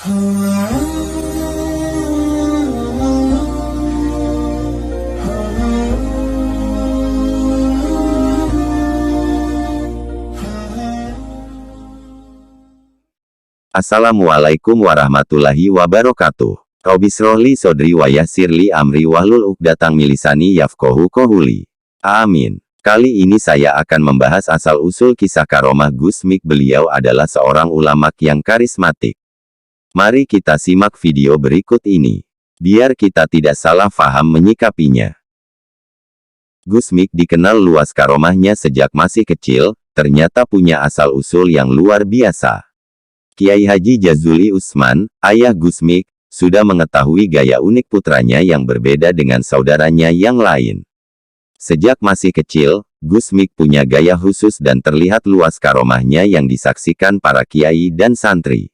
Assalamualaikum warahmatullahi wabarakatuh. Robisrohli sodri wa yassirli amri wahlul uqdatang milisani yafqahu qohuli. Amin. Kali ini saya akan membahas asal-usul kisah karomah Gus Mik. Beliau adalah seorang ulama yang karismatik. Mari kita simak video berikut ini, biar kita tidak salah faham menyikapinya. Gus Mik dikenal luas karomahnya sejak masih kecil, ternyata punya asal-usul yang luar biasa. Kiai Haji Jazuli Usman, ayah Gus Mik, sudah mengetahui gaya unik putranya yang berbeda dengan saudaranya yang lain. Sejak masih kecil, Gus Mik punya gaya khusus dan terlihat luas karomahnya yang disaksikan para kiai dan santri.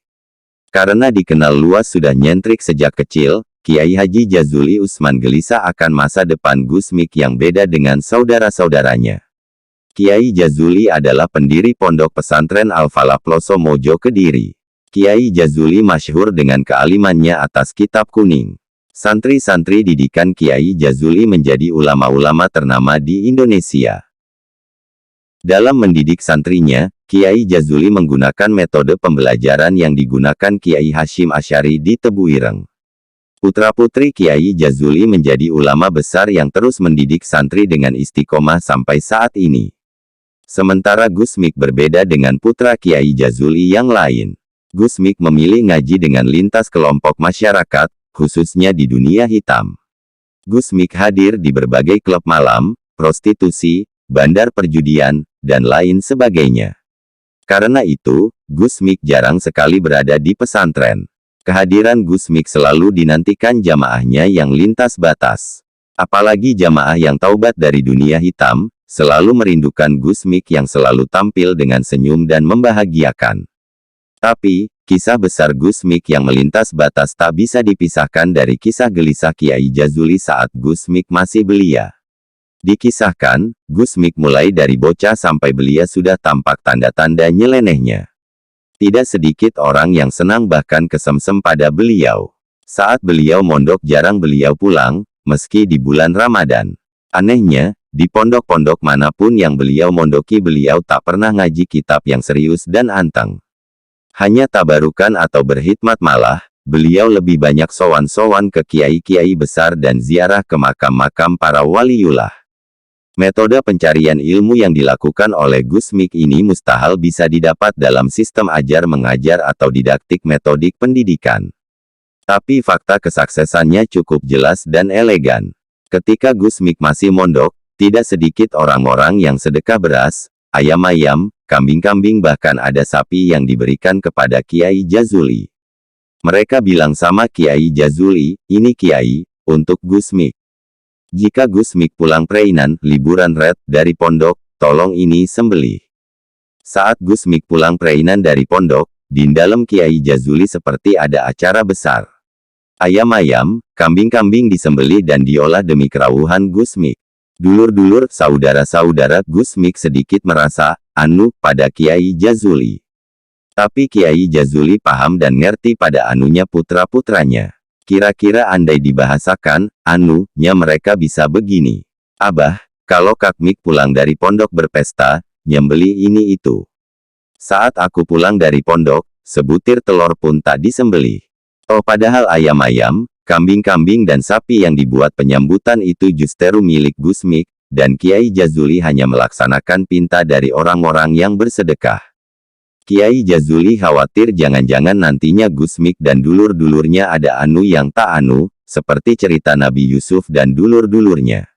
Karena dikenal luas sudah nyentrik sejak kecil, Kiai Haji Jazuli Usman gelisah akan masa depan Gus Mik yang beda dengan saudara-saudaranya. Kiai Jazuli adalah pendiri Pondok Pesantren Al-Falah Ploso Mojo Kediri. Kiai Jazuli masyhur dengan kealimannya atas kitab kuning. Santri-santri didikan Kiai Jazuli menjadi ulama-ulama ternama di Indonesia. Dalam mendidik santrinya, Kiai Jazuli menggunakan metode pembelajaran yang digunakan Kiai Hasyim Asy'ari di Tebu Ireng. Putra-putri Kiai Jazuli menjadi ulama besar yang terus mendidik santri dengan istiqomah sampai saat ini. Sementara Gus Mik berbeda dengan putra Kiai Jazuli yang lain. Gus Mik memilih ngaji dengan lintas kelompok masyarakat, khususnya di dunia hitam. Gus Mik hadir di berbagai klub malam, prostitusi, bandar perjudian, dan lain sebagainya. Karena itu, Gus Mik jarang sekali berada di pesantren. Kehadiran Gus Mik selalu dinantikan jamaahnya yang lintas batas. Apalagi jamaah yang taubat dari dunia hitam, selalu merindukan Gus Mik yang selalu tampil dengan senyum dan membahagiakan. Tapi, kisah besar Gus Mik yang melintas batas tak bisa dipisahkan dari kisah gelisah Kiai Jazuli saat Gus Mik masih belia. Dikisahkan, Gus Mik mulai dari bocah sampai belia sudah tampak tanda-tanda nyelenehnya. Tidak sedikit orang yang senang bahkan kesemsem pada beliau. Saat beliau mondok jarang beliau pulang, meski di bulan Ramadan. Anehnya, di pondok-pondok manapun yang beliau mondoki beliau tak pernah ngaji kitab yang serius dan anteng. Hanya tabarukan atau berkhidmat malah, beliau lebih banyak sowan-sowan ke kiai-kiai besar dan ziarah ke makam-makam para waliullah. Metode pencarian ilmu yang dilakukan oleh Gus Mik ini mustahil bisa didapat dalam sistem ajar-mengajar atau didaktik metodik pendidikan. Tapi fakta kesuksesannya cukup jelas dan elegan. Ketika Gus Mik masih mondok, tidak sedikit orang-orang yang sedekah beras, ayam-ayam, kambing-kambing bahkan ada sapi yang diberikan kepada Kiai Jazuli. Mereka bilang sama Kiai Jazuli, ini Kiai, untuk Gus Mik. Jika Gus Mik pulang preinan, liburan red, dari pondok, tolong ini sembelih. Saat Gus Mik pulang preinan dari pondok, di dalam Kiai Jazuli seperti ada acara besar. Ayam-ayam, kambing-kambing disembelih dan diolah demi kerawuhan Gus Mik. Dulur-dulur, saudara-saudara Gus Mik sedikit merasa, pada Kiai Jazuli. Tapi Kiai Jazuli paham dan ngerti pada anunya putra-putranya. Kira-kira andai dibahasakan, nya mereka bisa begini. Abah, kalau Kak Mik pulang dari pondok berpesta, nyembeli ini itu. Saat aku pulang dari pondok, sebutir telur pun tak disembelih. Oh padahal ayam-ayam, kambing-kambing dan sapi yang dibuat penyambutan itu justeru milik Gus Mik, dan Kiai Jazuli hanya melaksanakan pinta dari orang-orang yang bersedekah. Kiai Jazuli khawatir jangan-jangan nantinya Gus Mik dan dulur-dulurnya ada yang tak seperti cerita Nabi Yusuf dan dulur-dulurnya.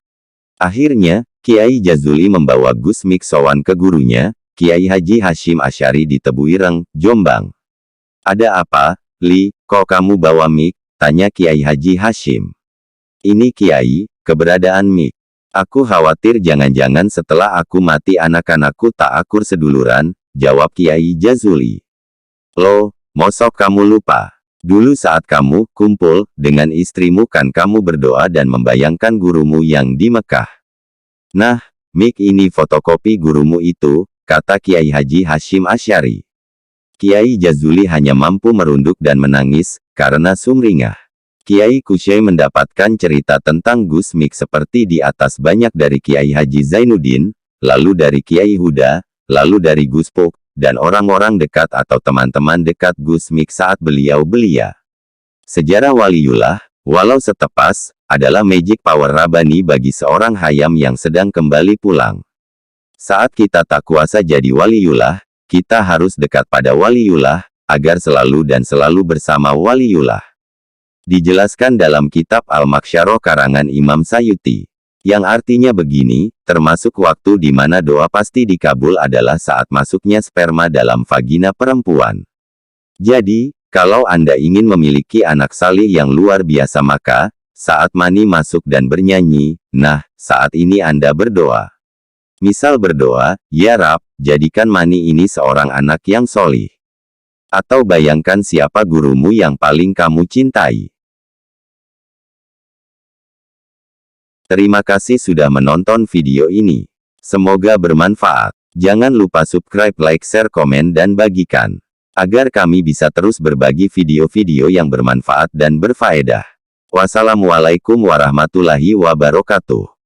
Akhirnya, Kiai Jazuli membawa Gus Mik sowan ke gurunya, Kiai Haji Hasyim Asy'ari di Tebu Ireng, Jombang. Ada apa, Li, kok kamu bawa Mik? Tanya Kiai Haji Hasyim. Ini Kiai, keberadaan Mik. Aku khawatir jangan-jangan setelah aku mati anak-anakku tak akur seduluran, jawab Kiai Jazuli. Loh, mosok kamu lupa? Dulu saat kamu kumpul dengan istrimu kan kamu berdoa dan membayangkan gurumu yang di Mekah. Nah, Mik ini fotokopi gurumu itu, kata Kiai Haji Hasyim Asy'ari. Kiai Jazuli hanya mampu merunduk dan menangis, karena sumringah. Kiai Kusyai mendapatkan cerita tentang Gus Mik seperti di atas banyak dari Kiai Haji Zainuddin, lalu dari Kiai Huda, lalu dari Gus Puk, dan orang-orang dekat atau teman-teman dekat Gus Mik saat beliau belia. Sejarah Waliullah, walau setepas, adalah magic power rabani bagi seorang hayam yang sedang kembali pulang. Saat kita tak kuasa jadi Waliullah, kita harus dekat pada Waliullah, agar selalu dan selalu bersama Waliullah. Dijelaskan dalam kitab Al-Maksyaroh karangan Imam Sayuti. Yang artinya begini, termasuk waktu di mana doa pasti dikabul adalah saat masuknya sperma dalam vagina perempuan. Jadi, kalau Anda ingin memiliki anak salih yang luar biasa maka, saat mani masuk dan bernyanyi, nah, saat ini Anda berdoa. Misal berdoa, "Ya Rab, jadikan mani ini seorang anak yang solih." Atau bayangkan siapa gurumu yang paling kamu cintai. Terima kasih sudah menonton video ini. Semoga bermanfaat. Jangan lupa subscribe, like, share, komen, dan bagikan. Agar kami bisa terus berbagi video-video yang bermanfaat dan berfaedah. Wassalamualaikum warahmatullahi wabarakatuh.